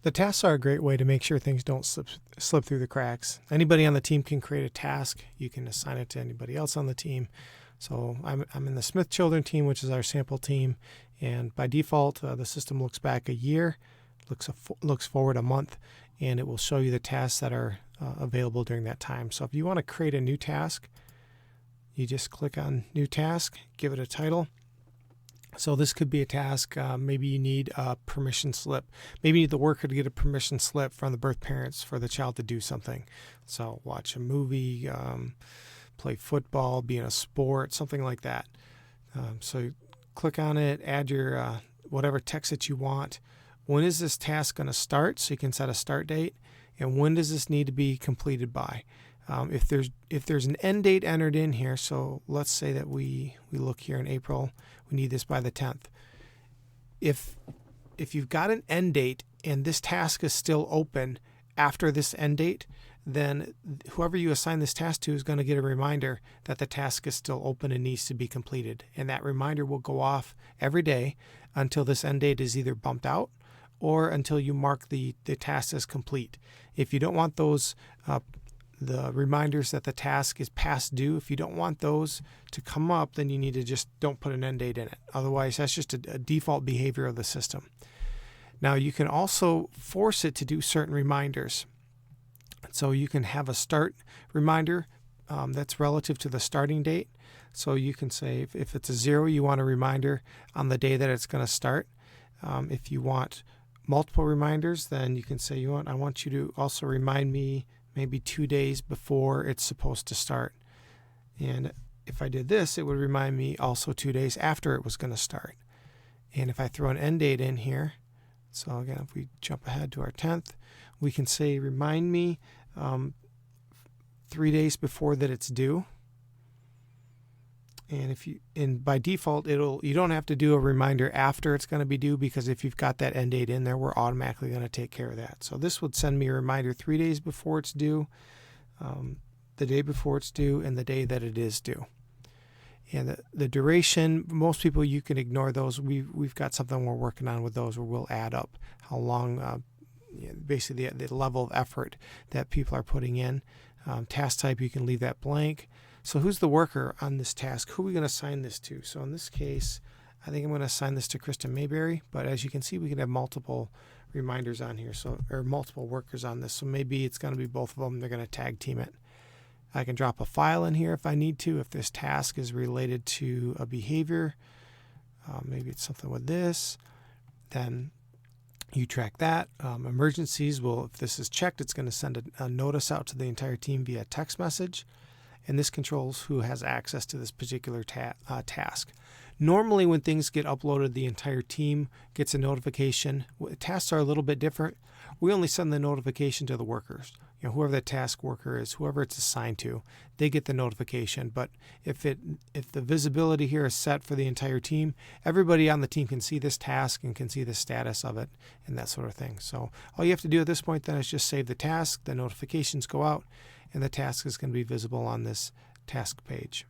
The tasks are a great way to make sure things don't slip through the cracks. Anybody on the team can create a task. You can assign it to anybody else on the team. So I'm in the Smith Children team, which is our sample team, and by default, the system looks back a year, looks forward a month, and it will show you the tasks that are available during that time. So if you want to create a new task, you just click on New Task, give it a title. So this could be a task. Maybe you need a permission slip. Maybe you need the worker to get a permission slip from the birth parents for the child to do something. So watch a movie, play football, be in a sport, something like that. So click on it, add your whatever text that you want. When is this task going to start? So you can set a start date. And when does this need to be completed by? If there's an end date entered in here, so let's say that we look here in April, we need this by the 10th. If you've got an end date and this task is still open after this end date, then whoever you assign this task to is going to get a reminder that the task is still open and needs to be completed. And that reminder will go off every day until this end date is either bumped out or until you mark the task as complete. If you don't want those the reminders that the task is past due, if you don't want those to come up, then you need to just don't put an end date in it. Otherwise, that's just a default behavior of the system. Now, you can also force it to do certain reminders. So you can have a start reminder that's relative to the starting date. So you can say if it's a 0, you want a reminder on the day that it's going to start. If you want multiple reminders, then you can say I want you to also remind me maybe 2 days before it's supposed to start. And if I did this, it would remind me also 2 days after it was going to start. And if I throw an end date in here, so again, if we jump ahead to our 10th, we can say remind me 3 days before that it's due. And by default, you don't have to do a reminder after it's going to be due, because if you've got that end date in there, we're automatically going to take care of that. So this would send me a reminder 3 days before it's due, the day before it's due, and the day that it is due. And the duration, most people, you can ignore those. We've got something we're working on with those where we'll add up how long, basically the level of effort that people are putting in. Task type, you can leave that blank. So who's the worker on this task? Who are we going to assign this to? So in this case, I think I'm going to assign this to Kristen Mayberry. But as you can see, we can have multiple reminders on here, or multiple workers on this. So maybe it's going to be both of them. They're going to tag team it. I can drop a file in here if I need to. If this task is related to a behavior, maybe it's something with this, then you track that. Emergencies, if this is checked, it's going to send a notice out to the entire team via text message. And this controls who has access to this particular task. Normally, when things get uploaded, the entire team gets a notification. Tasks are a little bit different. We only send the notification to the workers. Whoever the task worker is, whoever it's assigned to, they get the notification. But if the visibility here is set for the entire team, everybody on the team can see this task and can see the status of it and that sort of thing. So all you have to do at this point then is just save the task, the notifications go out, and the task is going to be visible on this task page.